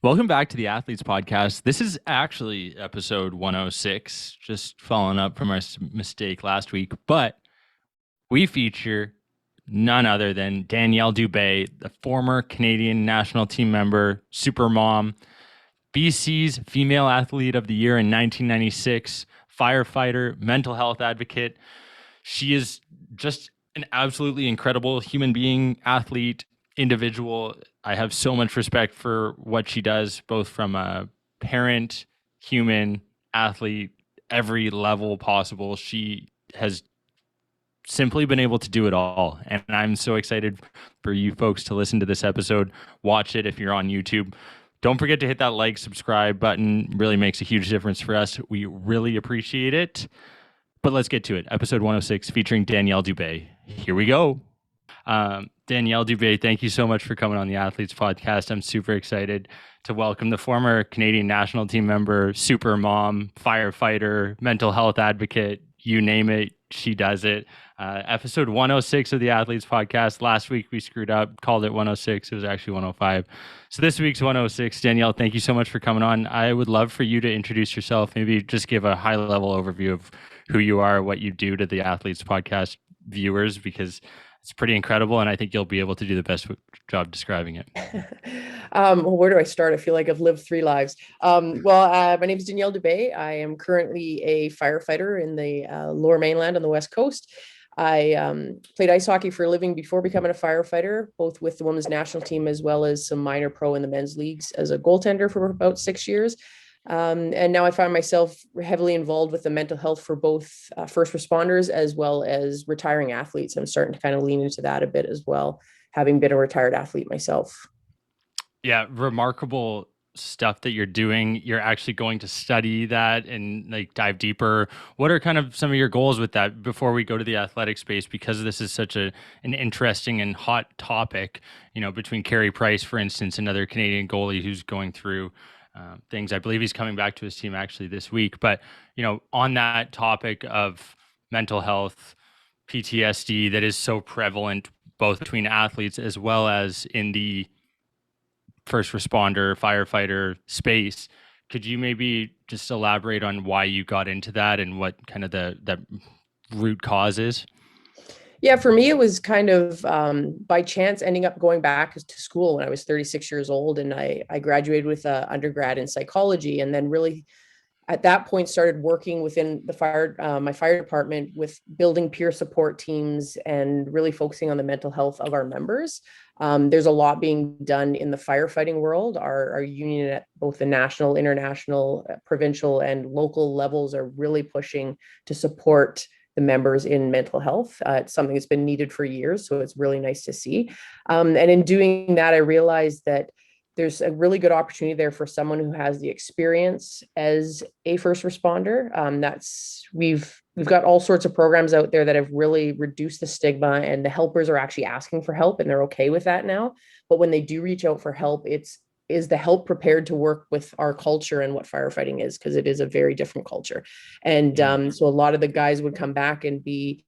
Welcome back to the Athletes Podcast. This is actually episode 106, just following up from our mistake last week. But we feature none other than Danielle Dube, the former Canadian national team member, super mom, BC's Female Athlete of the Year in 1996, firefighter, mental health advocate. She is just an absolutely incredible human being, athlete, individual. I have so much respect for what she does, both from a parent, human, athlete, every level possible. She has simply been able to do it all. And I'm so excited for you folks to listen to this episode. Watch it if you're on YouTube. Don't forget to hit that like, subscribe button. Really makes a huge difference for us. We really appreciate it. But let's get to it. Episode 106 featuring Danielle Dube. Here we go. Danielle Dube, thank you so much for coming on the Athletes Podcast. I'm super excited to welcome the former Canadian national team member, super mom, firefighter, mental health advocate, you name it, she does it. Episode 106 of the Athletes Podcast. Last week we screwed up, called it 106. It was actually 105. So this week's 106. Danielle, thank you so much for coming on. I would love for you to introduce yourself, maybe just give a high level overview of who you are, what you do to the Athletes Podcast viewers, because it's pretty incredible, and I think you'll be able to do the best job describing it. Well, where do I start? I feel like I've lived three lives. My name is Danielle Dube. I am currently a firefighter in the Lower Mainland on the West Coast. I played ice hockey for a living before becoming a firefighter, both with the women's national team as well as some minor pro in the men's leagues as a goaltender for about 6 years. And now I find myself heavily involved with the mental health for both first responders as well as retiring athletes. I'm starting to kind of lean into that a bit as well, having been a retired athlete myself. Yeah, remarkable stuff that you're doing. You're actually going to study that and like dive deeper. What are kind of some of your goals with that before we go to the athletic space? Because this is such an interesting and hot topic, between Carey Price, for instance, another Canadian goalie who's going through things. I believe he's coming back to his team actually this week. But, on that topic of mental health, PTSD that is so prevalent both between athletes as well as in the first responder, firefighter space. Could you maybe just elaborate on why you got into that and what kind of the root cause is? Yeah, for me, it was kind of by chance ending up going back to school when I was 36 years old. And I graduated with an undergrad in psychology, and then really at that point started working within the my fire department with building peer support teams and really focusing on the mental health of our members. There's a lot being done in the firefighting world. Our union at both the national, international, provincial, and local levels are really pushing to support the members in mental health. It's something that's been needed for years, so it's really nice to see. And in doing that, I realized that there's a really good opportunity there for someone who has the experience as a first responder. We've got all sorts of programs out there that have really reduced the stigma, and the helpers are actually asking for help, and they're okay with that now. But when they do reach out for help, is the help prepared to work with our culture and what firefighting is, because it is a very different culture. And so a lot of the guys would come back and be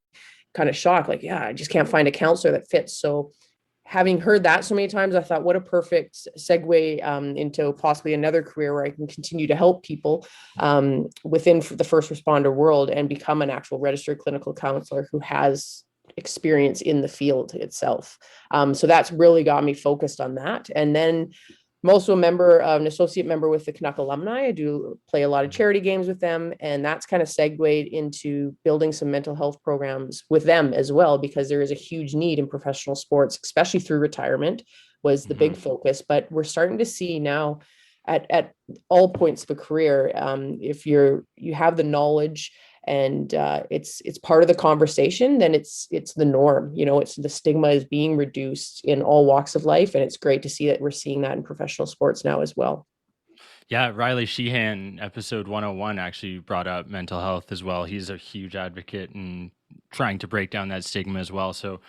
kind of shocked, like, yeah, I just can't find a counselor that fits. So having heard that so many times, I thought, what a perfect segue into possibly another career where I can continue to help people within the first responder world and become an actual registered clinical counselor who has experience in the field itself. So that's really got me focused on that. And then I'm also an associate member with the Canuck alumni. I do play a lot of charity games with them, and that's kind of segued into building some mental health programs with them as well, because there is a huge need in professional sports, especially through retirement was the big focus. But we're starting to see now at all points of a career, if you have the knowledge and it's part of the conversation, then it's the norm. It's the stigma is being reduced in all walks of life, and it's great to see that we're seeing that in professional sports now as well. Yeah, Riley Sheehan, episode 101, actually brought up mental health as well. He's a huge advocate and trying to break down that stigma as well. So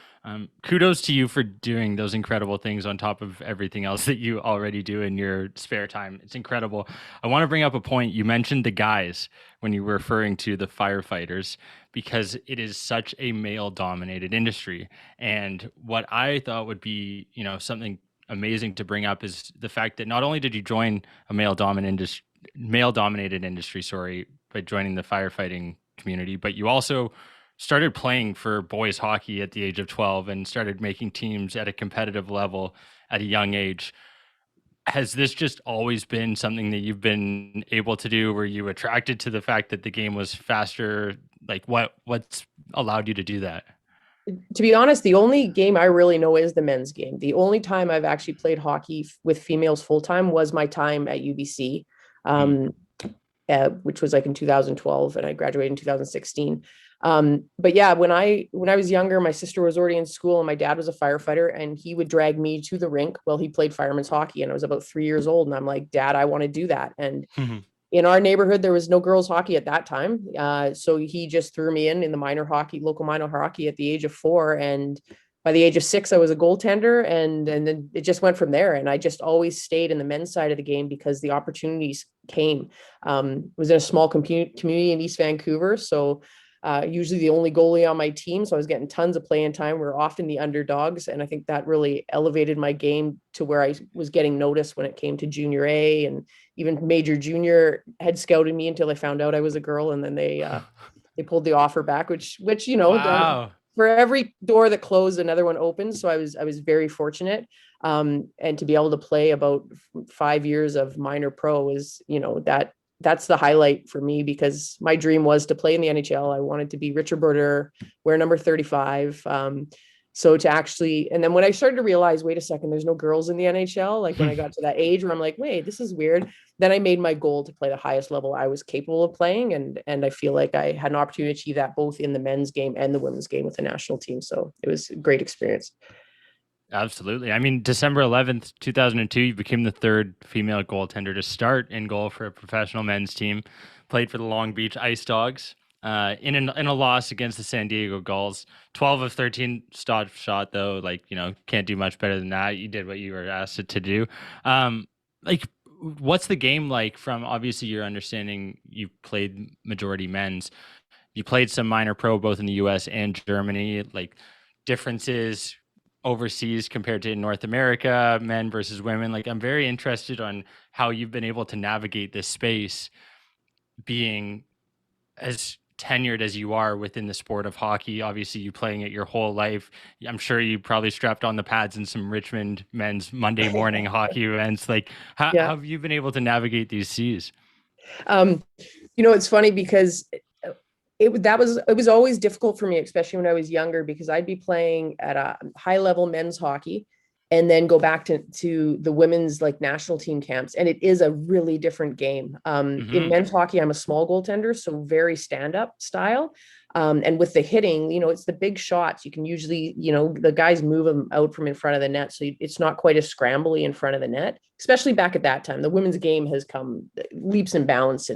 kudos to you for doing those incredible things on top of everything else that you already do in your spare time. It's incredible. I want to bring up a point. You mentioned the guys when you were referring to the firefighters, because it is such a male dominated industry. And what I thought would be, something amazing to bring up is the fact that not only did you join a male-dominated industry, sorry, by joining the firefighting community, but you also started playing for boys hockey at the age of 12 and started making teams at a competitive level at a young age. Has this just always been something that you've been able to do? Were you attracted to the fact that the game was faster? Like what's allowed you to do that? To be honest, the only game I really know is the men's game. The only time I've actually played hockey with females full time was my time at UBC, Mm. um, which was like in 2012, and I graduated in 2016. But yeah, when I was younger, my sister was already in school, and my dad was a firefighter, and he would drag me to the rink while he played fireman's hockey. And I was about 3 years old, and I'm like, Dad, I want to do that. And in our neighborhood, there was no girls hockey at that time. So he just threw me in the minor hockey, local minor hockey at the age of 4. And by the age of 6, I was a goaltender, and then it just went from there. And I just always stayed in the men's side of the game because the opportunities came. Was in a small community in East Vancouver. So usually the only goalie on my team. So I was getting tons of playing time. We were often the underdogs. And I think that really elevated my game to where I was getting noticed when it came to junior A, and even major junior had scouted me until they found out I was a girl. And then they pulled the offer back, which, Wow. for every door that closed, another one opened. So I was very fortunate. And to be able to play about 5 years of minor pro is, that's the highlight for me, because my dream was to play in the NHL. I wanted to be Richard Berder, wear number 35. So to actually, and then when I started to realize, wait a second, there's no girls in the NHL, like when I got to that age where I'm like, wait, this is weird. Then I made my goal to play the highest level I was capable of playing. And I feel like I had an opportunity to achieve that both in the men's game and the women's game with the national team. So it was a great experience. Absolutely. I mean, December 11th, 2002, you became the third female goaltender to start in goal for a professional men's team. Played for the Long Beach Ice Dogs in a loss against the San Diego Gulls. 12 of 13 shot, though. Like, can't do much better than that. You did what you were asked to do. Like, what's the game like from obviously your understanding? You played majority men's. You played some minor pro both in the US and Germany. Like, differences overseas compared to in North America, men versus women. Like, I'm very interested on how you've been able to navigate this space, being as tenured as you are within the sport of hockey. Obviously, you playing it your whole life. I'm sure you probably strapped on the pads in some Richmond men's Monday morning hockey events. Like, how Yeah. have you been able to navigate these seas? Um, it's funny because it was always difficult for me, especially when I was younger, because I'd be playing at a high level men's hockey and then go back to the women's like national team camps. And it is a really different game. In Hmm. men's hockey, I'm a small goaltender, so very stand up style. And with the hitting, it's the big shots. You can usually, the guys move them out from in front of the net. So it's not quite as scrambly in front of the net, especially back at that time. The women's game has come leaps and bounds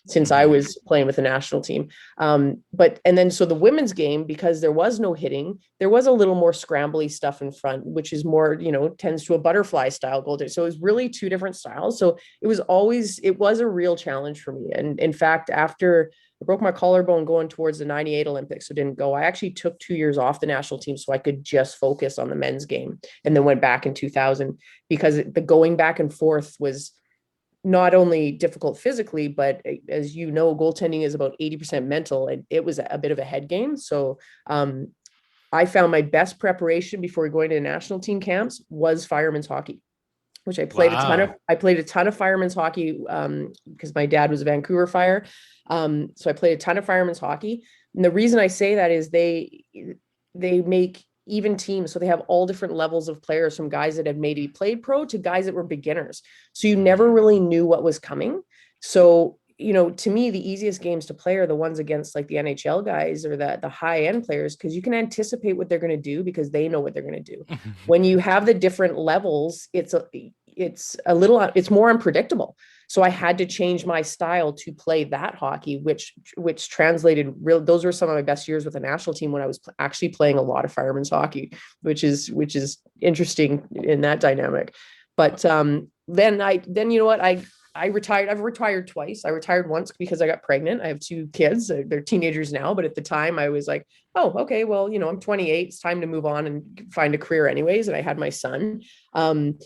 since I Hmm. was playing with the national team. And then so the women's game, because there was no hitting, there was a little more scrambly stuff in front, which is more, tends to a butterfly style goal. So it was really two different styles. So it was a real challenge for me. And in fact, after I broke my collarbone going towards the 98 Olympics, so didn't go. I actually took 2 years off the national team so I could just focus on the men's game, and then went back in 2000, because the going back and forth was not only difficult physically, but as you know, goaltending is about 80% mental, and it was a bit of a head game. So I found my best preparation before going to national team camps was fireman's hockey, which Wow. I played a ton of fireman's hockey because my dad was a Vancouver Fire. So I played a ton of fireman's hockey. And the reason I say that is they make even teams. So they have all different levels of players, from guys that had maybe played pro to guys that were beginners. So you never Mhm. really knew what was coming. So, to me, the easiest games to play are the ones against like the NHL guys or the high end players, because you can anticipate what they're going to do because they know what they're going to do. When you have the different levels, it's more unpredictable. So I had to change my style to play that hockey, which translated real. Those were some of my best years with the national team, when I was actually playing a lot of fireman's hockey, which is interesting in that dynamic. But then you know what, I retired. I've retired twice. I retired once because I got pregnant. I have two kids. They're teenagers now, but at the time I was like, oh, okay, well, I'm 28. It's time to move on and find a career anyways. And I had my son. Um,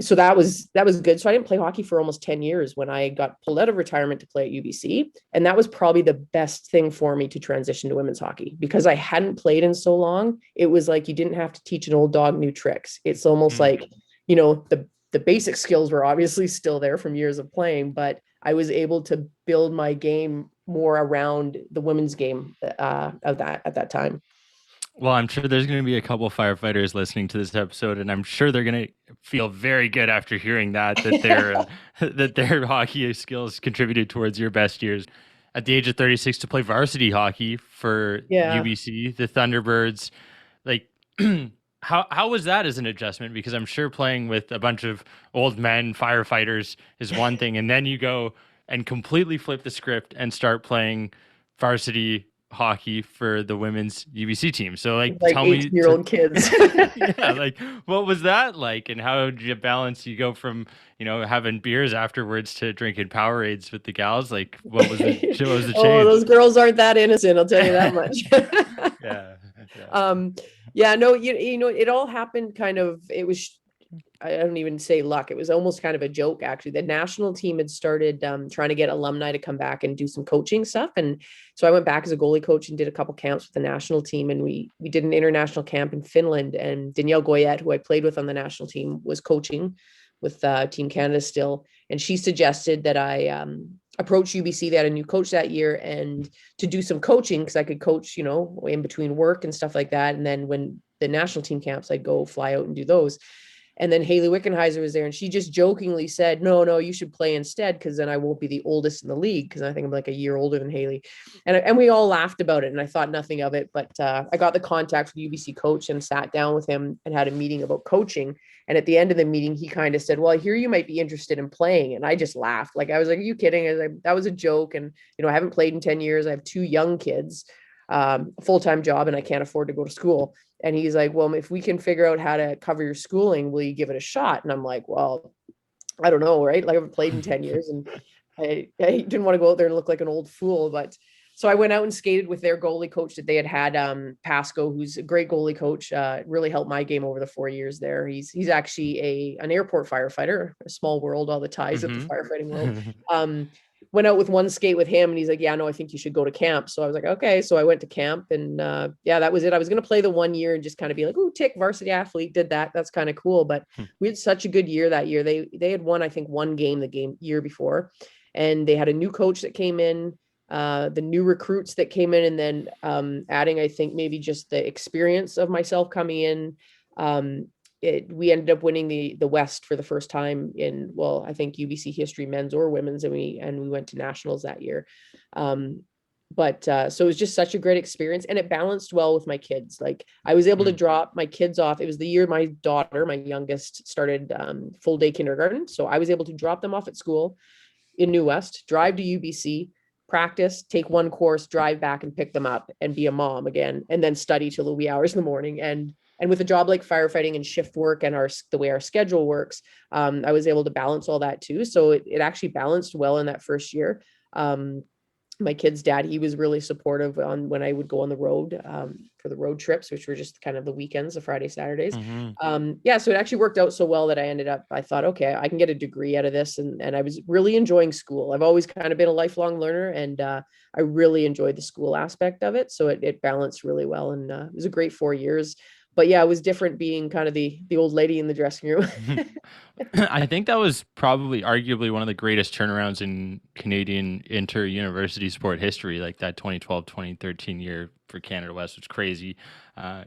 so that was good. So I didn't play hockey for almost 10 years when I got pulled out of retirement to play at UBC. And that was probably the best thing for me to transition to women's hockey because I hadn't played in so long. It was like you didn't have to teach an old dog new tricks. It's almost Mm. like, the basic skills were obviously still there from years of playing, but I was able to build my game more around the women's game of that at that time. Well, I'm sure there's going to be a couple firefighters listening to this episode, and I'm sure they're going to feel very good after hearing that their that their hockey skills contributed towards your best years. At the age of 36, to play varsity hockey for Yeah. UBC, the Thunderbirds, like how was that as an adjustment? Because I'm sure playing with a bunch of old men firefighters is one thing, and then you go and completely flip the script and start playing varsity hockey for the women's UBC team. So like Like tell me 18-year-old kids. yeah, like what was that like and how did you balance you go from, having beers afterwards to drinking Powerades with the gals? Like what was the Oh, those change? girls aren't that innocent, I'll tell you that much. Yeah. Yeah. um yeah, no, it all happened kind of, it was, I don't even say luck. It was almost kind of a joke, actually. The national team had started trying to get alumni to come back and do some coaching stuff. And so I went back as a goalie coach and did a couple camps with the national team. And we did an international camp in Finland. And Danielle Dube, who I played with on the national team, was coaching with Team Canada still. And she suggested that I approach UBC. They had a new coach that year and to do some coaching because I could coach, in between work and stuff like that. And then when the national team camps, I'd go fly out and do those. And then Haley Wickenheiser was there and she just jokingly said, no, you should play instead because then I won't be the oldest in the league because I think I'm like a year older than Haley. And we all laughed about it and I thought nothing of it. But I got the contact with the UBC coach and sat down with him and had a meeting about coaching. And at the end of the meeting, he kind of said, well, I hear you might be interested in playing. And I just laughed. Like, I was like, are you kidding? I was like, that was a joke. And, I haven't played in 10 years. I have two young kids, a full-time job, and I can't afford to go to school. And he's like, well, if we can figure out how to cover your schooling, will you give it a shot? And I'm like, well, I don't know, right? Like, I haven't played in 10 years and I didn't want to go out there and look like an old fool. But so I went out and skated with their goalie coach that they had Pasco, who's a great goalie coach, really helped my game over the 4 years there. He's actually an airport firefighter, a small world, all the ties of the firefighting world. Went out with one skate with him and he's like, yeah, no, I think you should go to camp. So I was like, okay. So I went to camp and that was it. I was going to play the 1 year and just kind of be like, oh, tick, varsity athlete, did that. That's kind of cool. But we had such a good year that year. They had won, I think, one game the game year before. And they had a new coach that came in, the new recruits that came in, and then adding, I think, maybe just the experience of myself coming in. We ended up winning the West for the first time in, well, I think UBC history, men's or women's, and we went to nationals that year. But so it was just such a great experience, and it balanced well with my kids. Like, I was able to drop my kids off. It was the year my daughter, my youngest, started full day kindergarten, so I was able to drop them off at school in New West, drive to UBC, practice, take one course, drive back and pick them up and be a mom again, and then study till the wee hours in the morning. And with a job like firefighting and shift work and the way our schedule works, I was able to balance all that too. So it actually balanced well in that first year. My kid's dad, he was really supportive on when I would go on the road for the road trips, which were just kind of the weekends, the Friday, Saturdays. So it actually worked out so well that I thought, okay, I can get a degree out of this. And I was really enjoying school. I've always kind of been a lifelong learner and I really enjoyed the school aspect of it. So it balanced really well. And it was a great 4 years. But yeah, it was different being kind of the old lady in the dressing room. I think that was probably arguably one of the greatest turnarounds in Canadian inter-university sport history, like that 2012-2013 year for Canada West, which is crazy.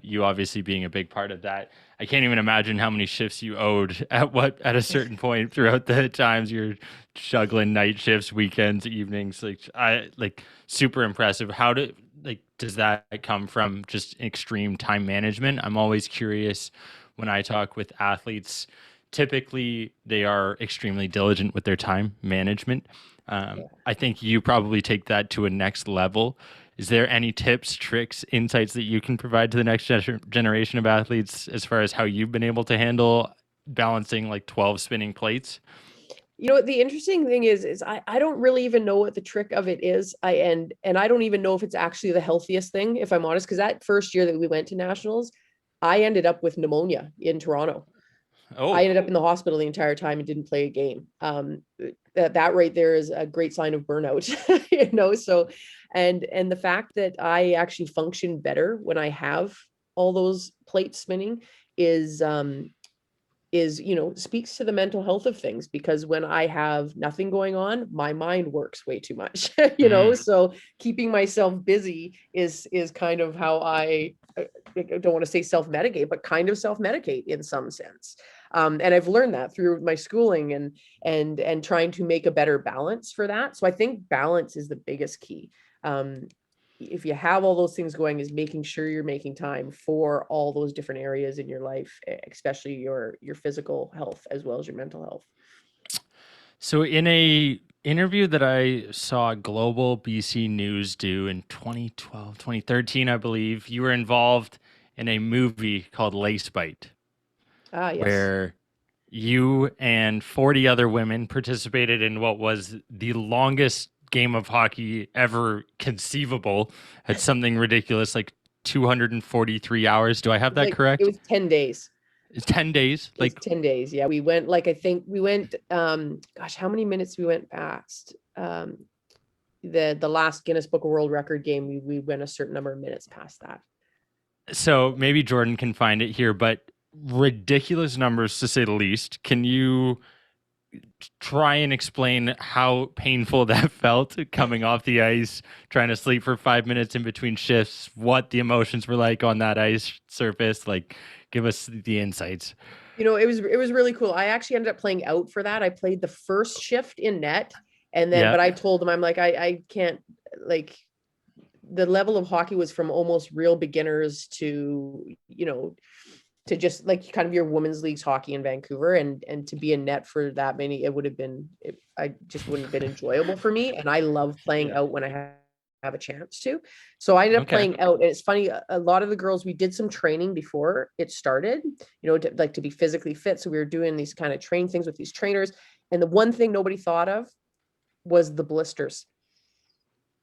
You obviously being a big part of that. I can't even imagine how many shifts you owed at a certain point throughout the times you're juggling night shifts, weekends, evenings. Like super impressive. Does that come from just extreme time management? I'm always curious when I talk with athletes. Typically, they are extremely diligent with their time management. I think you probably take that to a next level. Is there any tips, tricks, insights that you can provide to the next generation of athletes as far as how you've been able to handle balancing like 12 spinning plates? The interesting thing is I don't really even know what the trick of it is. And I don't even know if it's actually the healthiest thing, if I'm honest, because that first year that we went to nationals, I ended up with pneumonia in Toronto. I Oh, ended up in the hospital the entire time and didn't play a game. That right there is a great sign of burnout, So, and the fact that I actually function better when I have all those plates spinning is speaks to the mental health of things, because when I have nothing going on, my mind works way too much. mm, So keeping myself busy is kind of how I don't want to say self-medicate, but kind of self-medicate in some sense. And I've learned that through my schooling and trying to make a better balance for that. So I think balance is the biggest key. If you have all those things going, is making sure you're making time for all those different areas in your life, especially your physical health as well as your mental health. so in a interview that I saw Global BC News do in 2012, 2013, I believe, you were involved in a movie called Lace Bite, Yes. where you and 40 other women participated in what was the longest game of hockey ever conceivable at something ridiculous like 243 hours. Do I have It was that like it correct? was 10 days. It's 10 days. It was Like, 10 days. Yeah. We went, like, I think we went, gosh, how many minutes we went past? The last Guinness Book of World Record game, we went a certain number of minutes past that. so maybe Jordan can find it here, but ridiculous numbers to say the least. Can you try and explain how painful that felt coming off the ice, trying to sleep for 5 minutes in between shifts, what the emotions were like on that ice surface? Like, give us the insights. It was really cool. I actually ended up playing out for that. I played the first shift in net, and then Yeah. but I told him, I'm like, I can't, like, the level of hockey was from almost real beginners to just like kind of your women's leagues hockey in Vancouver, and to be in net for that many, it would have been I just wouldn't have been enjoyable for me. And I love playing Yeah. out when I have a chance to. So I ended up Okay. playing out. And it's funny, a lot of the girls, we did some training before it started, to be physically fit. So we were doing these kind of train things with these trainers. And the one thing nobody thought of was the blisters,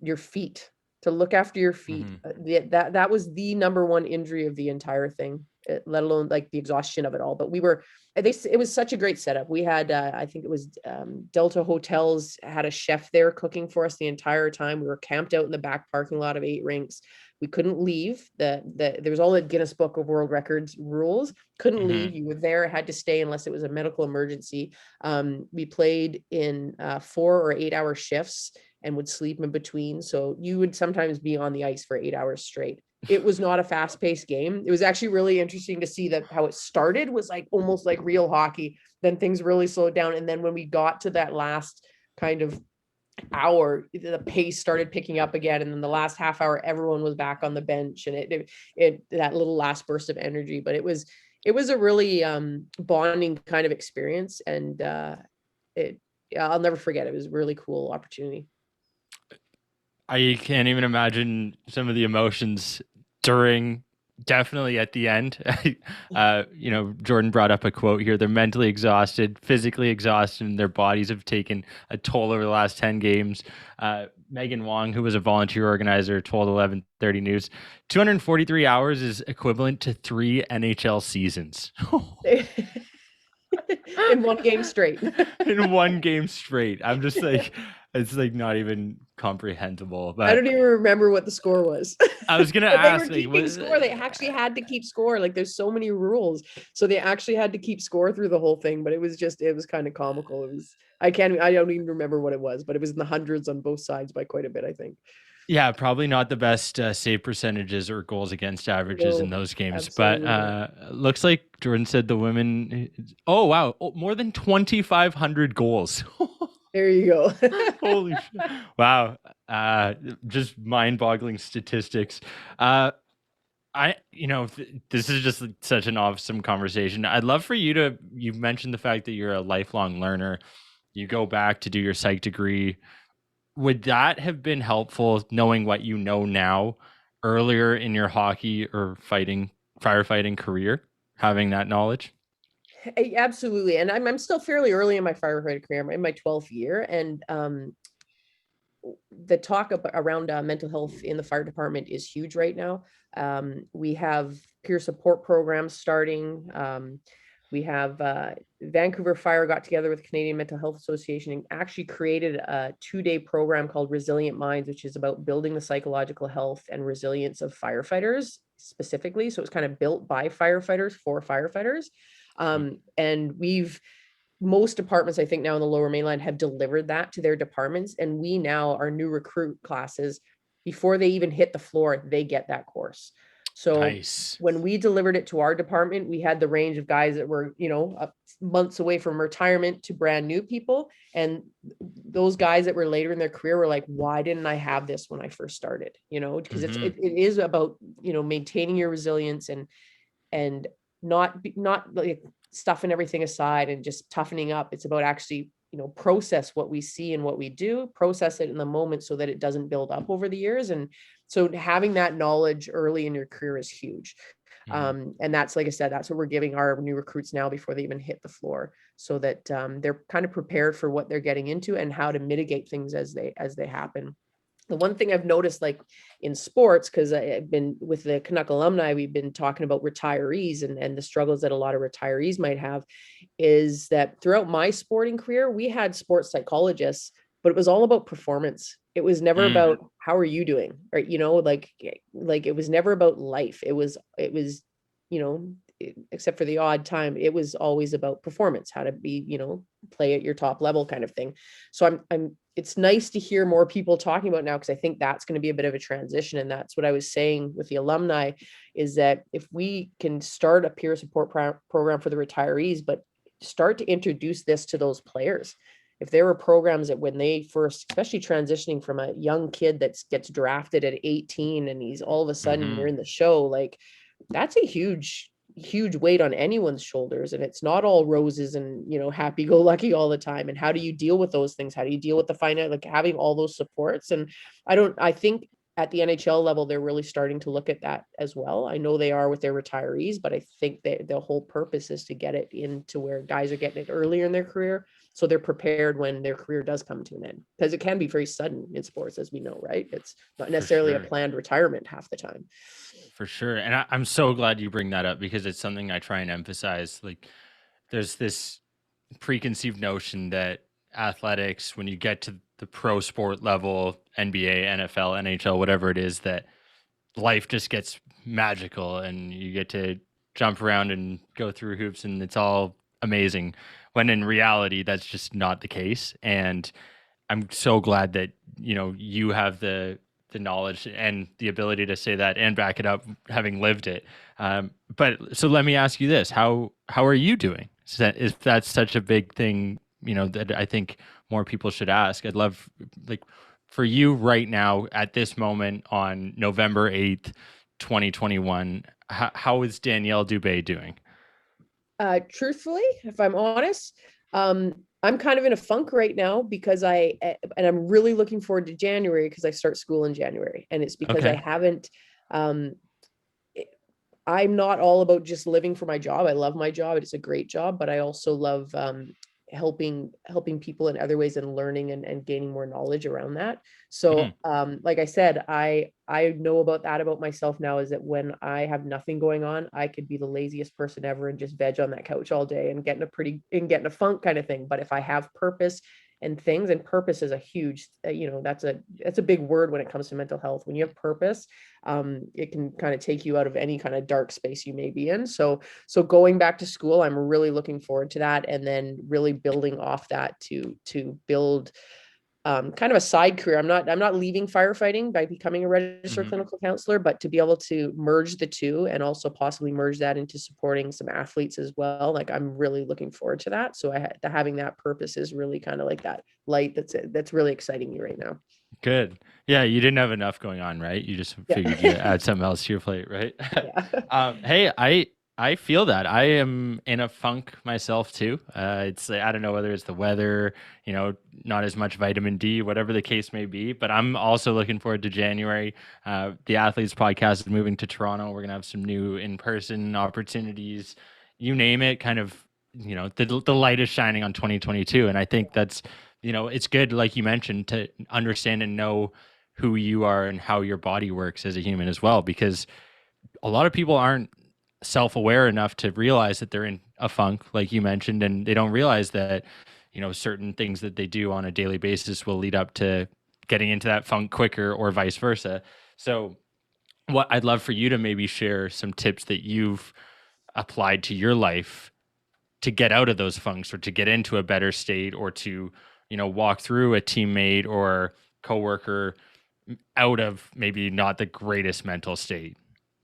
your feet, to look after your feet. Hmm. That was the number one injury of the entire thing, let alone like the exhaustion of it all. But it was such a great setup. We had, I think it was Delta Hotels had a chef there cooking for us the entire time. We were camped out in the back parking lot of 8 rinks. We couldn't leave. There was all the Guinness Book of World Records rules. Couldn't Hmm. leave. You were there, had to stay unless it was a medical emergency. We played in 4 or 8 hour shifts and would sleep in between. So you would sometimes be on the ice for 8 hours straight. It was not a fast paced game. It was actually really interesting to see that how it started was like almost like real hockey. Then things really slowed down. And then when we got to that last kind of hour, the pace started picking up again. And then the last half hour, everyone was back on the bench, and it that little last burst of energy. But it was a really bonding kind of experience. And I'll never forget it. It was a really cool opportunity. I can't even imagine some of the emotions during, definitely at the end. Jordan brought up a quote here. They're mentally exhausted, physically exhausted, and their bodies have taken a toll over the last 10 games. Megan Wong, who was a volunteer organizer, told 11:30 News, 243 hours is equivalent to 3 NHL seasons. In one game straight. In one game straight. I'm just like, it's like not even comprehensible. I But don't even remember what the score was. I was gonna But they were ask, like, keeping score. They actually had to keep score. Like, there's so many rules. So they actually had to keep score through the whole thing. But it was kind of comical. I don't even remember what it was, but it was in the hundreds on both sides by quite a bit, I think. yeah, probably not the best save percentages or goals against averages in No, those games. But absolutely not. looks like Jordan said the women. Oh wow, more than 2,500 goals. There you go. Holy shit! Wow, uh, just mind-boggling statistics. This is just such an awesome conversation. I'd love for you to. You mentioned the fact that you're a lifelong learner. You go back to do your psych degree. Would that have been helpful knowing what you know now earlier in your hockey or firefighting career, having that knowledge? Absolutely. And I'm still fairly early in my firefighter career. I'm in my 12th year. And the talk around mental health in the fire department is huge right now. We have peer support programs starting. We have Vancouver Fire got together with Canadian Mental Health Association and actually created a 2-day program called Resilient Minds, which is about building the psychological health and resilience of firefighters specifically. So it's kind of built by firefighters for firefighters. And most departments, I think now in the Lower Mainland, have delivered that to their departments. And we now, our new recruit classes, before they even hit the floor, they get that course. So Nice. when we delivered it to our department, we had the range of guys that were, months away from retirement to brand new people. And those guys that were later in their career were like, why didn't I have this when I first started? Because it is about, maintaining your resilience and not like stuffing everything aside and just toughening up. It's about actually, process what we see and what we do, process it in the moment so that it doesn't build up over the years. And so having that knowledge early in your career is huge. And that's, like I said, that's what we're giving our new recruits now before they even hit the floor, so that they're kind of prepared for what they're getting into and how to mitigate things as they happen. The one thing I've noticed, like in sports, because I've been with the Canuck alumni, we've been talking about retirees and the struggles that a lot of retirees might have, is that throughout my sporting career, we had sports psychologists, but it was all about performance. It was never about how are you doing, right? Like it was never about life. It was, except for the odd time, it was always about performance, how to be, play at your top level kind of thing. So it's nice to hear more people talking about now, because I think that's going to be a bit of a transition. And that's what I was saying with the alumni, is that if we can start a peer support program for the retirees, but start to introduce this to those players. If there were programs that when they first, especially transitioning from a young kid that gets drafted at 18 and he's all of a sudden you're in the show, like that's a huge weight on anyone's shoulders, and it's not all roses and happy go lucky all the time. And how do you deal with those things? How do you deal with the finance, like having all those supports? And I think at the NHL level they're really starting to look at that as well. I know they are with their retirees, but I think that the whole purpose is to get it into where guys are getting it earlier in their career, so they're prepared when their career does come to an end, because it can be very sudden in sports, as we know, right? It's not necessarily a planned retirement half the time. For sure. And I'm so glad you bring that up, because it's something I try and emphasize. Like, there's this preconceived notion that athletics, when you get to the pro sport level, NBA, NFL, NHL, whatever it is, that life just gets magical and you get to jump around and go through hoops and it's all amazing. When in reality, that's just not the case. And I'm so glad that you have the knowledge and the ability to say that and back it up, having lived it. But so let me ask you this: how are you doing? If that's such a big thing, that I think more people should ask. I'd love, like, for you right now at this moment on November 8th, 2021. How is Danielle Dube doing? Truthfully, if I'm honest, I'm kind of in a funk right now, because and I'm really looking forward to January, because I start school in January, and it's because I Okay. haven't, I'm not all about just living for my job. I love my job. It's a great job, but I also love, helping people in other ways and learning and gaining more knowledge around that. Mhm. So like I said, I know about that about myself now, is that when I have nothing going on, I could be the laziest person ever and just veg on that couch all day and getting a funk kind of thing. But if I have purpose and things, and purpose is a huge, that's a big word when it comes to mental health. When you have purpose, it can kind of take you out of any kind of dark space you may be in. So going back to school, I'm really looking forward to that, and then really building off that to build kind of a side career. I'm not leaving firefighting by becoming a registered Mhm. clinical counselor, but to be able to merge the two and also possibly merge that into supporting some athletes as well. Like, I'm really looking forward to that. So having that purpose is really kind of like that light that's really exciting me right now. Good. Yeah, you didn't have enough going on, right? You just figured you Yeah. add something else to your plate, right? Yeah. Hey, I feel that. I am in a funk myself too. It's I don't know whether it's the weather, not as much vitamin D, whatever the case may be. But I'm also looking forward to January. The Athletes Podcast is moving to Toronto. We're gonna have some new in-person opportunities. You name it, kind of the light is shining on 2022. And I think that's, it's good, like you mentioned, to understand and know who you are and how your body works as a human as well, because a lot of people aren't self-aware enough to realize that they're in a funk, like you mentioned, and they don't realize that, certain things that they do on a daily basis will lead up to getting into that funk quicker, or vice versa. So what I'd love for you to maybe share some tips that you've applied to your life to get out of those funks, or to get into a better state, or to, walk through a teammate or coworker out of maybe not the greatest mental state.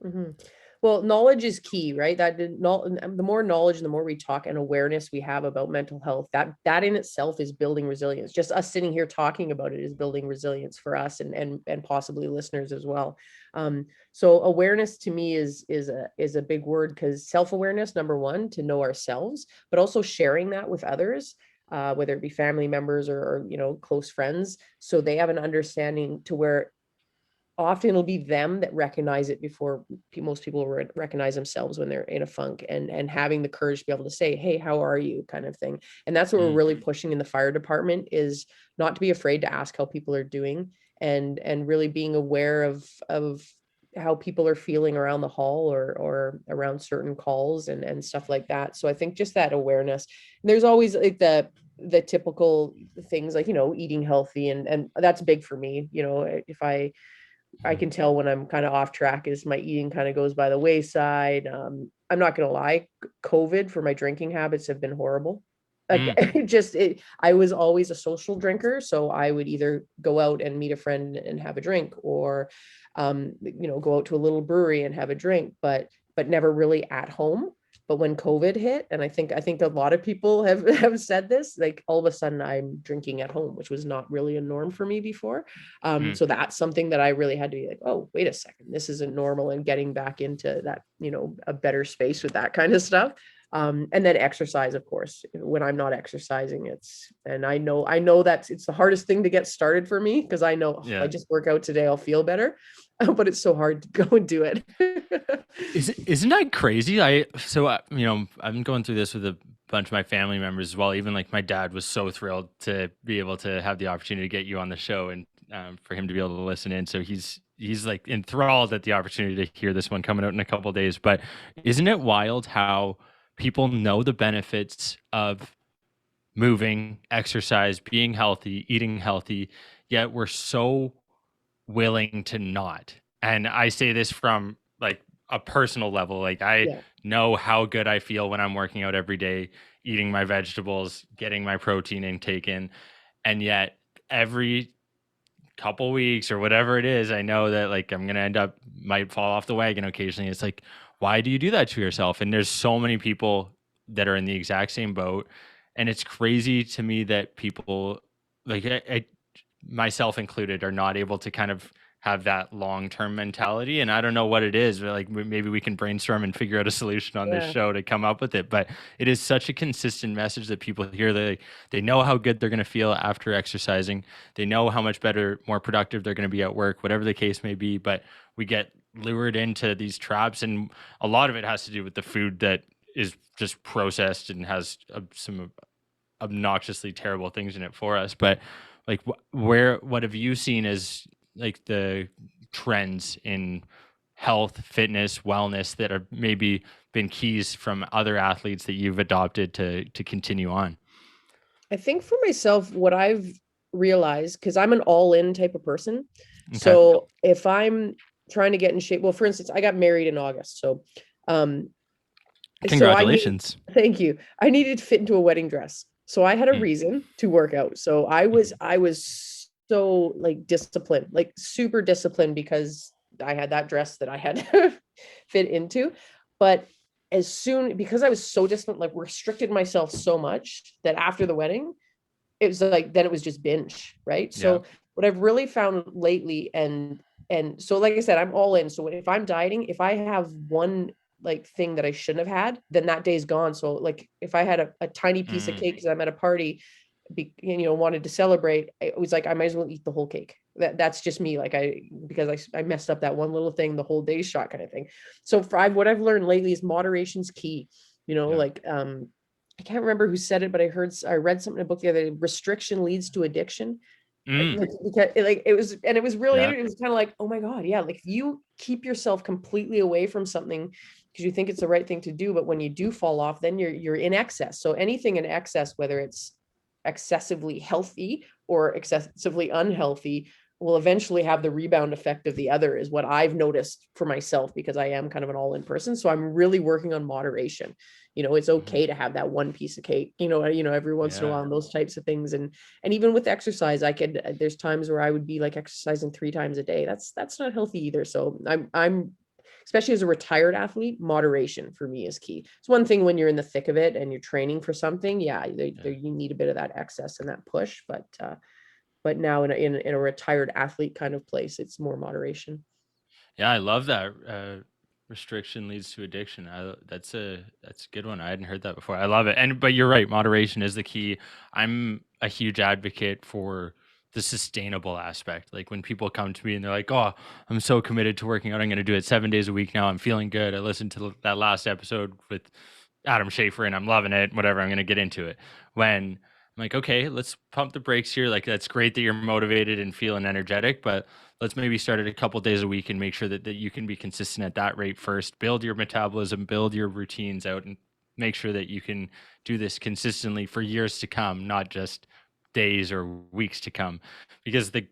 Mhm. Well, knowledge is key, right? Not the more knowledge and the more we talk and awareness we have about mental health, that in itself is building resilience. Just us sitting here talking about it is building resilience for us and possibly listeners as well. So awareness to me is a big word, because self-awareness, number one, to know ourselves, but also sharing that with others, whether it be family members or close friends, so they have an understanding to where often it'll be them that recognize it before most people recognize themselves when they're in a funk, and having the courage to be able to say, hey, how are you, kind of thing. And that's what we're really pushing in the fire department, is not to be afraid to ask how people are doing, and really being aware of how people are feeling around the hall, or around certain calls and stuff like that. So I think just that awareness. And there's always like the typical things, like eating healthy, and that's big for me. If I can tell when I'm kind of off track, is my eating kind of goes by the wayside. I'm not going to lie, COVID for my drinking habits have been horrible. Like Mm. I was always a social drinker. So I would either go out and meet a friend and have a drink, or, go out to a little brewery and have a drink, but never really at home. But when COVID hit, and I think a lot of people have said this, like all of a sudden I'm drinking at home, which was not really a norm for me before. Mm. So that's something that I really had to be like, oh, wait a second, this isn't normal, and getting back into that, a better space with that kind of stuff. And then exercise, of course. When I'm not exercising, and I know it's the hardest thing to get started for me, because I know, if I Yeah. just work out today, I'll feel better. But it's so hard to go and do it. Isn't that crazy? I've been going through this with a bunch of my family members as well. Even like my dad was so thrilled to be able to have the opportunity to get you on the show, and for him to be able to listen in. So he's like enthralled at the opportunity to hear this one coming out in a couple of days. But isn't it wild how people know the benefits of moving, exercise, being healthy, eating healthy, yet we're so willing to not? And I say this from like a personal level. Like, I Yeah. know how good I feel when I'm working out every day, eating my vegetables, getting my protein intake in. And yet every couple weeks or whatever it is, I know that like I'm gonna might fall off the wagon occasionally. It's like, why do you do that to yourself? And there's so many people that are in the exact same boat. And it's crazy to me that people, like myself included, are not able to kind of have that long-term mentality. And I don't know what it is, but like maybe we can brainstorm and figure out a solution on this Yeah. show to come up with it. But it is such a consistent message that people hear. They know how good they're going to feel after exercising. They know how much better, more productive they're going to be at work, whatever the case may be. But we get lured into these traps, and a lot of it has to do with the food that is just processed and has some obnoxiously terrible things in it for us. But like, what have you seen as like the trends in health, fitness, wellness that are maybe been keys from other athletes that you've adopted to continue on? I think for myself, what I've realized, because I'm an all-in type of person. Okay. So if I'm trying to get in shape, well, for instance, I got married in August. Um, so I need, Congratulations. thank you. I needed to fit into a wedding dress. So I had a Mm. reason to work out. So I was Mhm. I was so like disciplined, like super disciplined, because I had that dress that I had to fit into. But because I was so disciplined, like restricted myself so much, that after the wedding, it was like, then it was just binge, right? Yeah. So what I've really found lately, and so like I said, I'm all in. So if I'm dieting, if I have one like thing that I shouldn't have had, then that day's gone. So like if I had a tiny piece of Mm. cake because I'm at a party, wanted to celebrate, it was like I might as well eat the whole cake. That's just me. Like because I messed up that one little thing, the whole day's shot kind of thing. So what I've learned lately is moderation's key. Yeah. Like I can't remember who said it, but I read something in a book the other day. Restriction leads to addiction. Mm, Like it was, and it was really, yeah. it was kind of like, oh my God, yeah. Like if you keep yourself completely away from something because you think it's the right thing to do, but when you do fall off, then you're in excess. So anything in excess, whether it's excessively healthy or excessively unhealthy, will eventually have the rebound effect of the other, is what I've noticed for myself, because I am kind of an all-in person. So I'm really working on moderation. It's Mhm. okay to have that one piece of cake, every once in a Yeah. while, and those types of things. And even with exercise, there's times where I would be like exercising 3 times a day. That's not healthy either. So I'm especially as a retired athlete, moderation for me is key. It's one thing when you're in the thick of it and you're training for something. Yeah, Yeah. you need a bit of that excess and that push, but now in a retired athlete kind of place, it's more moderation. Yeah, I love that. Restriction leads to addiction. That's a good one. I hadn't heard that before. I love it. And but you're right, moderation is the key. I'm a huge advocate for the sustainable aspect. Like when people come to me and they're like, "Oh, I'm so committed to working out. I'm going to do it 7 days a week now. I'm feeling good. I listened to that last episode with Adam Schaefer and I'm loving it. Whatever. I'm going to get into it." When I'm like, "Okay, let's pump the brakes here. Like that's great that you're motivated and feeling energetic, but let's maybe start it a couple days a week and make sure that you can be consistent at that rate first. Build your metabolism, build your routines out, and make sure that you can do this consistently for years to come, not just days or weeks to come." Because the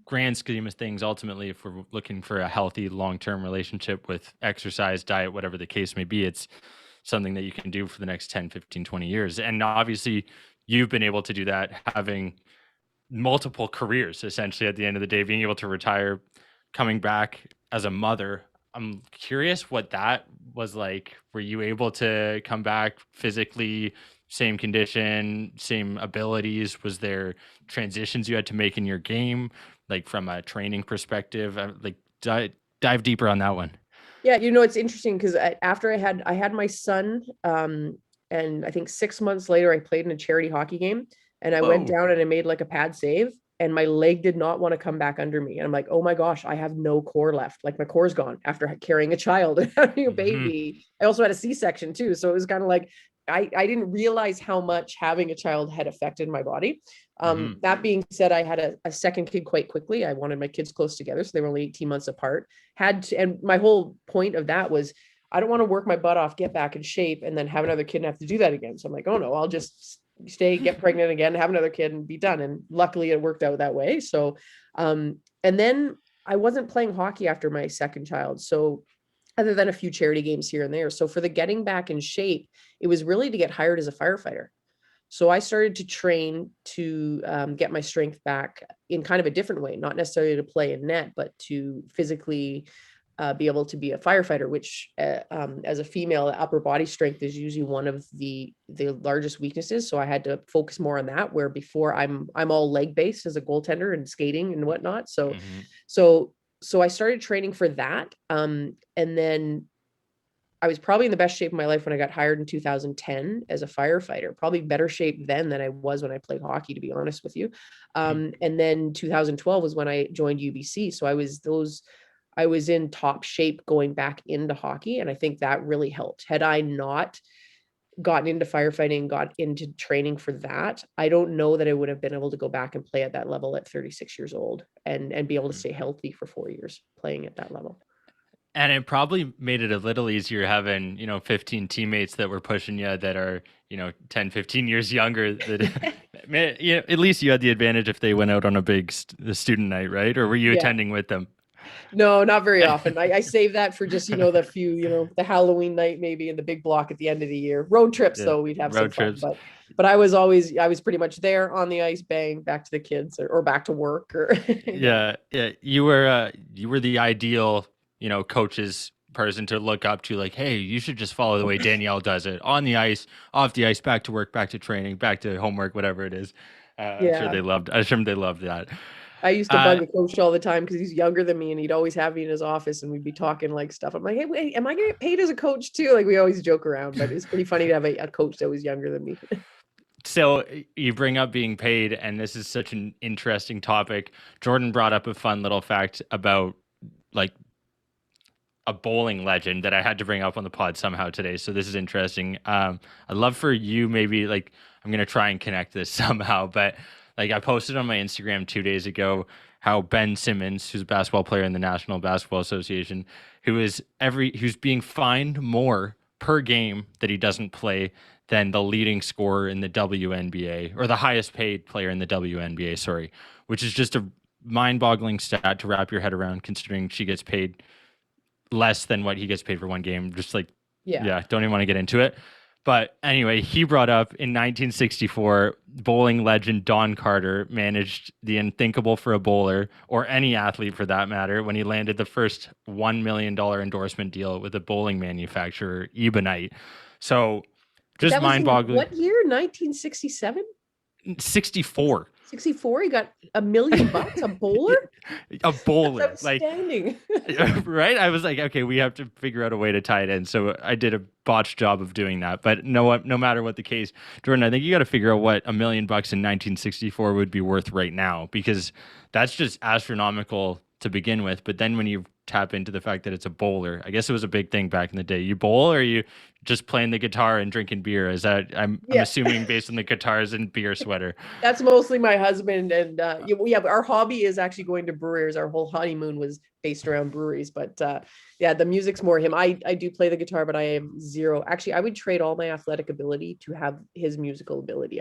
grand scheme of things, ultimately, if we're looking for a healthy long-term relationship with exercise, diet, whatever the case may be, it's something that you can do for the next 10, 15, 20 years. And obviously you've been able to do that, having multiple careers essentially at the end of the day, being able to retire, coming back as a mother. I'm curious what that was like. Were you able to come back physically, same condition, same abilities? Was there transitions you had to make in your game, like from a training perspective? Like dive deeper on that one. Yeah, it's interesting because after I had my son, and I think 6 months later I played in a charity hockey game, and I went Whoa. down and I made like a pad save, and my leg did not want to come back under me, and I'm like, oh my gosh, I have no core left. Like my core's gone after carrying a child and having a Hmm. baby. I also had a C-section too, so it was kind of like I didn't realize how much having a child had affected my body. Hmm. That being said, I had a second kid quite quickly. I wanted my kids close together, so they were only 18 months apart. And my whole point of that was, I don't want to work my butt off, get back in shape, and then have another kid and have to do that again. So I'm like, oh no, I'll just stay, get pregnant again, have another kid, and be done. And luckily, it worked out that way. So, and then I wasn't playing hockey after my second child. So other than a few charity games here and there. So for the getting back in shape, it was really to get hired as a firefighter. So I started to train to get my strength back in kind of a different way, not necessarily to play in net, but to physically be able to be a firefighter, which as a female, upper body strength is usually one of the largest weaknesses. So I had to focus more on that, where before I'm all leg based as a goaltender and skating and whatnot. So Hmm. so so I started training for that. And then I was probably in the best shape of my life when I got hired in 2010 as a firefighter, probably better shape then than I was when I played hockey, to be honest with you. And then 2012 was when I joined UBC. So I was in top shape going back into hockey. And I think that really helped. Had I not gotten into firefighting, got into training for that, I don't know that I would have been able to go back and play at that level at 36 years old and be able to stay healthy for 4 years playing at that level. And it probably made it a little easier having, 15 teammates that were pushing you that are, 10, 15 years younger. That, at least you had the advantage if they went out on a big student night, right? Or were you Yeah. attending with them? No, not very often. I save that for just, the few, the Halloween night maybe and the big block at the end of the year. Road trips Yeah, though, we'd have some road fun. trips. But I was pretty much there on the ice, bang, back to the kids or back to work or yeah. Yeah, yeah. You were the ideal, coach's person to look up to. Like, hey, you should just follow the way Danielle does it on the ice, off the ice, back to work, back to training, back to homework, whatever it is. I'm sure Yeah. they loved. I'm sure they loved that. I used to Uh, bug the coach all the time because he's younger than me and he'd always have me in his office and we'd be talking like stuff. I'm like, hey, wait, am I gonna get paid as a coach too? Like we always joke around, but it's pretty funny to have a coach that was younger than me. So you bring up being paid, and this is such an interesting topic. Jordan brought up a fun little fact about like a bowling legend that I had to bring up on the pod somehow today. So this is interesting. I'd love for you, maybe, like, I'm gonna try and connect this somehow, but like I posted on my Instagram 2 days ago how Ben Simmons, who's a basketball player in the National Basketball Association, who's being fined more per game that he doesn't play than the leading scorer in the WNBA, or the highest paid player in the WNBA, sorry, which is just a mind-boggling stat to wrap your head around, considering she gets paid less than what he gets paid for one game. Just like, Yeah. yeah, don't even want to get into it. But anyway, he brought up in 1964, bowling legend Don Carter managed the unthinkable for a bowler, or any athlete for that matter, when he landed the first $1 million endorsement deal with a bowling manufacturer, Ebonite. So just That was in mind-boggling. what year? 1967? 64. 64? He got $1 million, a bowler? A bowler. That's Like, outstanding. right? I was like, okay, we have to figure out a way to tie it in. So I did a botched job of doing that. But no matter what the case, Jordan, I think you got to figure out what $1 million in 1964 would be worth right now, because that's just astronomical to begin with. But then when you tap into the fact that it's a bowler, I guess it was a big thing back in the day. You bowl, or you just playing the guitar and drinking beer? Is that, I'm Yeah. assuming, based on the guitars and beer sweater. That's mostly my husband, and we have our hobby is actually going to breweries. Our whole honeymoon was based around breweries, but yeah, the music's more him. I do play the guitar, but I have zero. Actually, I would trade all my athletic ability to have his musical ability.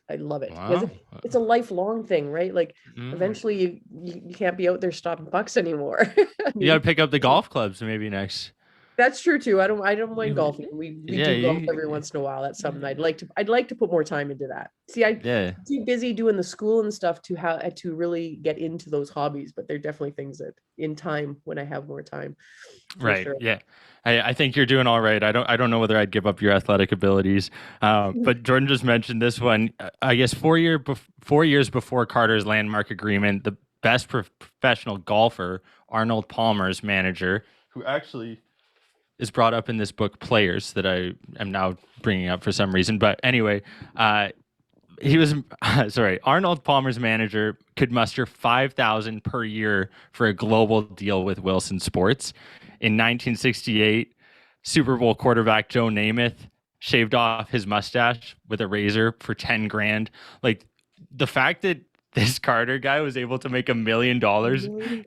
I love it, because Wow. it's a lifelong thing, right? Like eventually you can't be out there stopping bucks anymore. I You got to mean, pick up the golf clubs maybe next. that's true too. I don't mind golfing. We Yeah, do golf every once in a while. That's something I'd like to put more time into that. See, I'm yeah. too busy doing the school and stuff to really get into those hobbies, but they're definitely things that in time, when I have more time, for Right. sure. Yeah. I think you're doing all right. I don't know whether I'd give up your athletic abilities. But Jordan just mentioned this one. I guess 4 years before Carter's landmark agreement, the best professional golfer, Arnold Palmer's manager, who actually is brought up in this book, Players, that I am now bringing up for some reason. But anyway, he was sorry. Arnold Palmer's manager could muster 5,000 per year for a global deal with Wilson Sports. In 1968, Super Bowl quarterback Joe Namath shaved off his mustache with a razor for 10 grand. Like, the fact that this Carter guy was able to make $1 million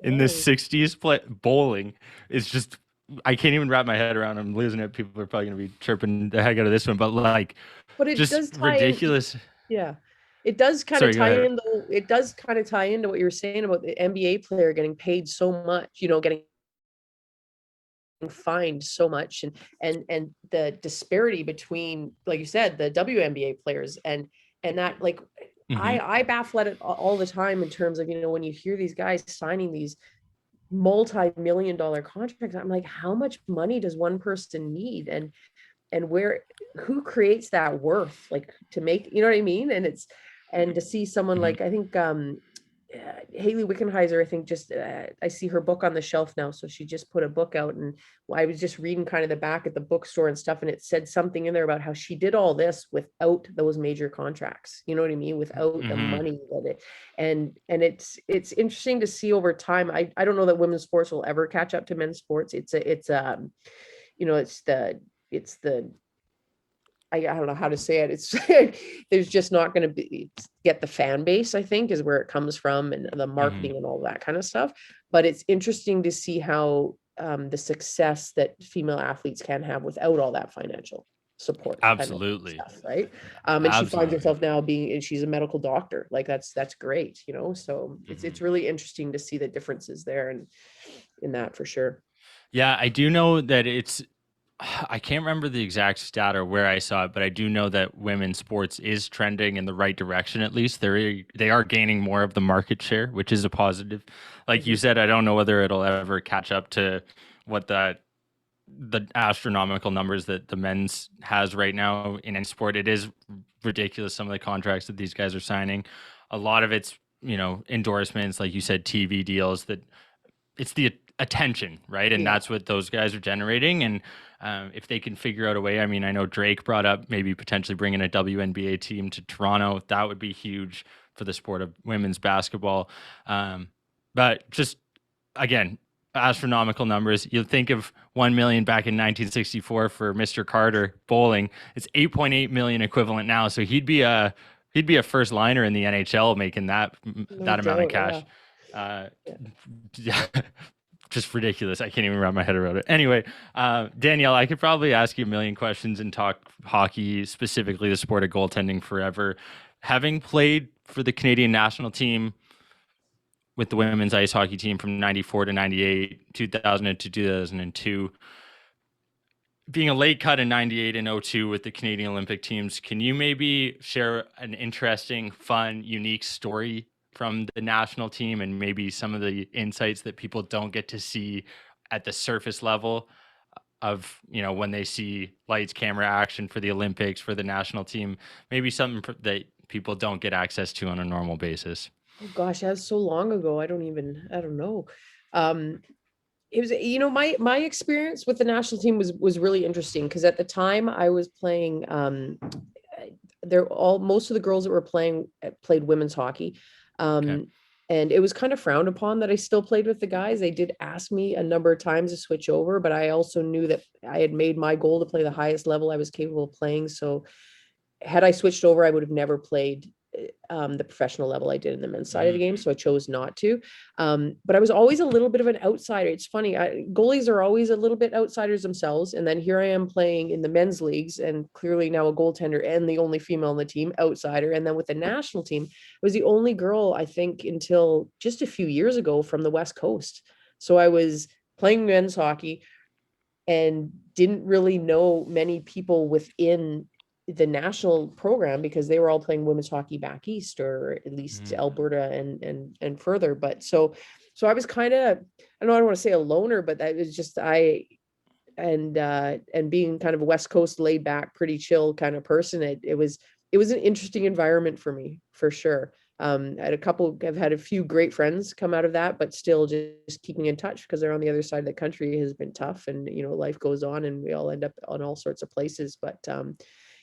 in the 60s bowling is just, I can't even wrap my head around. I'm losing it. People are probably going to be chirping the heck out of this one, but like, But it just does tie in. ridiculous. Yeah. It does kind Sorry, of go tie ahead. in though. It does kind of tie into what you were saying about the NBA player getting paid so much, getting fined so much, and the disparity between, like you said, the WNBA players and that, like, Mhm. I baffle at it all the time, in terms of, when you hear these guys signing these multi-million dollar contracts, I'm like, how much money does one person need? And who creates that worth, like, to make, you know what I mean? And to see someone Mhm. like, I think Haley Wickenheiser, I think, just I see her book on the shelf now, so she just put a book out, and I was just reading kind of the back at the bookstore and stuff, and it said something in there about how she did all this without those major contracts, you know what I mean, without the Mhm. money that it, and it's interesting to see over time. I don't know that women's sports will ever catch up to men's sports. It's the I don't know how to say it. It's there's just not going to be get the fan base, I think, is where it comes from, and the Mhm. marketing and all that kind of stuff. But it's interesting to see how the success that female athletes can have without all that financial support kind of Absolutely. stuff, right? And she finds Absolutely. herself now and she's a medical doctor. Like, that's great, So it's Mhm. really interesting to see the differences there, and in that, for sure. Yeah, I do know that it's, I can't remember the exact stat or where I saw it, but I do know that women's sports is trending in the right direction. At least they are gaining more of the market share, which is a positive. Like you Mhm. said, I don't know whether it'll ever catch up to what the astronomical numbers that the men's has right now in any sport. It is ridiculous, some of the contracts that these guys are signing. A lot of it's, endorsements, like you said, TV deals, that it's the attention, right? And Yeah. that's what those guys are generating. And if they can figure out a way, I mean, I know Drake brought up maybe potentially bringing a WNBA team to Toronto. That would be huge for the sport of women's basketball. But just, again, astronomical numbers. You'll think of 1 million back in 1964 for Mr. Carter bowling. It's 8.8 million equivalent now. So he'd be a first liner in the NHL making No that amount of doubt. Yeah. cash. Uh, Yeah. just ridiculous. I can't even wrap my head around it. Anyway, Danielle, I could probably ask you a million questions and talk hockey, specifically the sport of goaltending, forever. Having played for the Canadian national team with the women's ice hockey team from 94 to 98, 2000 to 2002, being a late cut in 98 and 02 with the Canadian Olympic teams, can you maybe share an interesting, fun, unique story from the national team and maybe some of the insights that people don't get to see at the surface level of, when they see lights, camera, action for the Olympics, for the national team, maybe something that people don't get access to on a normal basis? Oh gosh, that's so long ago. I don't know. Um, it was, my experience with the national team was really interesting because at the time I was playing, most of the girls that were playing played women's hockey. Okay. And it was kind of frowned upon that I still played with the guys. They did ask me a number of times to switch over, but I also knew that I had made my goal to play the highest level I was capable of playing. So had I switched over, I would have never played the professional level I did in the men's side of the Mhm. game. So I chose not to. But I was always a little bit of an outsider. It's funny. Goalies are always a little bit outsiders themselves. And then here I am playing in the men's leagues and clearly now a goaltender and the only female on the team, outsider. And then with the national team, I was the only girl, I think, until just a few years ago from the West Coast. So I was playing men's hockey and didn't really know many people within the national program because they were all playing women's hockey back east or at least Mhm. Alberta and further. But so I was kind of, I don't want to say a loner, but that was just and being kind of a West Coast laid back, pretty chill kind of person, it was an interesting environment for me for sure. I've had a few great friends come out of that, but still just keeping in touch because they're on the other side of the country has been tough, and life goes on, and we all end up on all sorts of places. But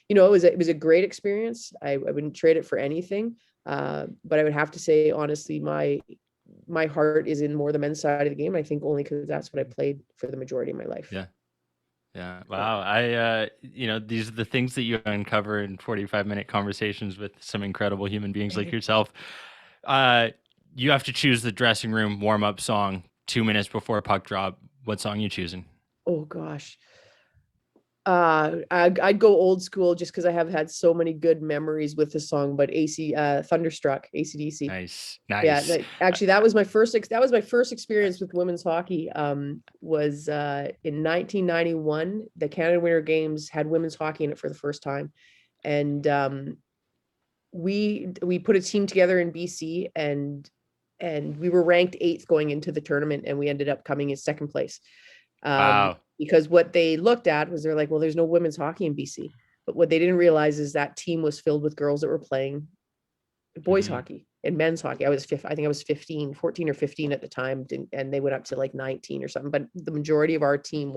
it was a great experience. I wouldn't trade it for anything. But I would have to say, honestly, my heart is in more the men's side of the game. I think only because that's what I played for the majority of my life. Yeah. Yeah. Yeah. Wow. These are the things that you uncover in 45-minute conversations with some incredible human beings like yourself. Uh, you have to choose the dressing room warm up song 2 minutes before puck drop. What song you choosing? Oh gosh. I'd go old school just because I have had so many good memories with the song, but Thunderstruck, AC/DC. Nice. Yeah, Nice. actually that was my first experience with women's hockey. Was in 1991, the Canada Winter Games had women's hockey in it for the first time, and we put a team together in BC, and we were ranked eighth going into the tournament, and we ended up coming in second place. Wow. Because what they looked at was they're like, well, there's no women's hockey in BC. But what they didn't realize is that team was filled with girls that were playing boys Hmm. hockey and men's hockey. I think I was 15, 14 or 15 at the time, and they went up to like 19 or something. But the majority of our team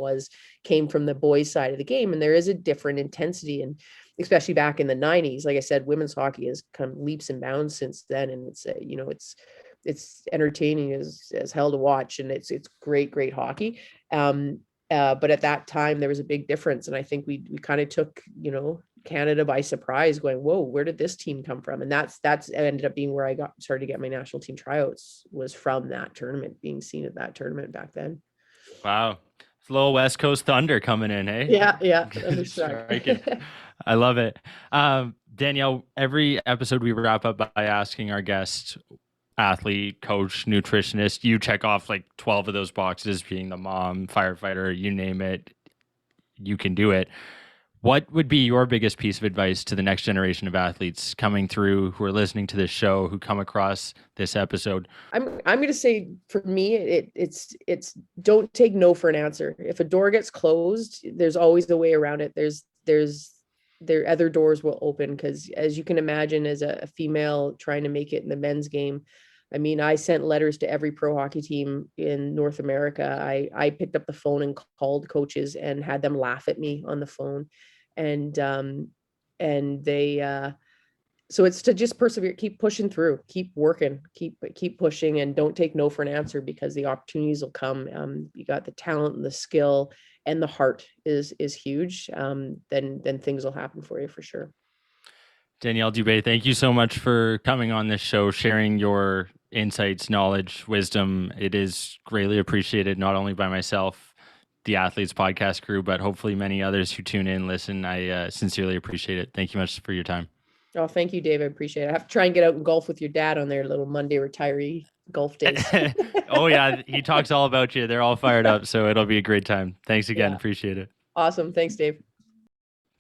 came from the boys side of the game, and there is a different intensity, and especially back in the 90s, like I said, women's hockey has come leaps and bounds since then, and it's entertaining as hell to watch, and it's great hockey. But at that time there was a big difference, and I think we kind of took Canada by surprise, going, whoa, where did this team come from? And that's ended up being where I started to get my national team tryouts, was from that tournament, being seen at that tournament back then. Wow. It's a little West Coast Thunder coming in, hey? Yeah, Thunderstruck. Striking. I love it. Danielle, every episode we wrap up by asking our guest, athlete, coach, nutritionist, you check off like 12 of those boxes, being the mom, firefighter, you name it, you can do it. What would be your biggest piece of advice to the next generation of athletes coming through who are listening to this show, who come across this episode? I'm going to say, for me, it's don't take no for an answer. If a door gets closed, there's always a way around it. There other doors will open, because as you can imagine, as a female trying to make it in the men's game, I mean, I sent letters to every pro hockey team in North America. I picked up the phone and called coaches and had them laugh at me on the phone, and and they So it's to just persevere, keep pushing through, keep working, keep pushing, and don't take no for an answer, because the opportunities will come. You got the talent and the skill, and the heart is huge. Then things will happen for you for sure. Danielle Dube, thank you so much for coming on this show, sharing your insights, knowledge, wisdom. It is greatly appreciated, not only by myself, the Athletes Podcast crew, but hopefully many others who tune in, listen. I sincerely appreciate it. Thank you much for your time. Oh, thank you, Dave. I appreciate it. I have to try and get out and golf with your dad on their little Monday retiree golf days. Oh, yeah. He talks all about you. They're all fired up. So it'll be a great time. Thanks again. Yeah. Appreciate it. Awesome. Thanks, Dave.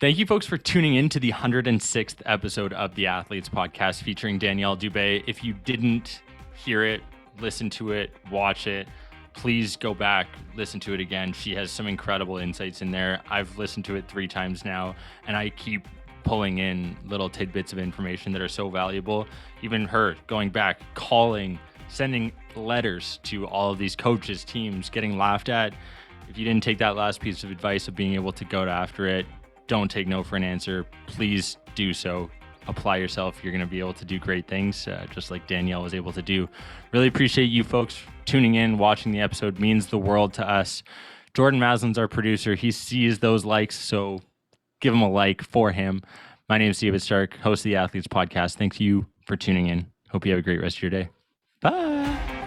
Thank you, folks, for tuning in to the 106th episode of the Athletes Podcast featuring Danielle Dube. If you didn't hear it, listen to it, watch it, please go back, listen to it again. She has some incredible insights in there. I've listened to it 3 times now, and I keep pulling in little tidbits of information that are so valuable. Even her going back, calling, sending letters to all of these coaches, teams, getting laughed at. If you didn't take that last piece of advice of being able to go after it, don't take no for an answer. Please do so. Apply yourself. You're going to be able to do great things, just like Danielle was able to do. Really appreciate you folks tuning in, watching the episode. Means the world to us. Jordan Maslin's our producer. He sees those likes, so give him a like for him. My name is David Stark, host of the Athletes Podcast. Thank you for tuning in. Hope you have a great rest of your day. Bye.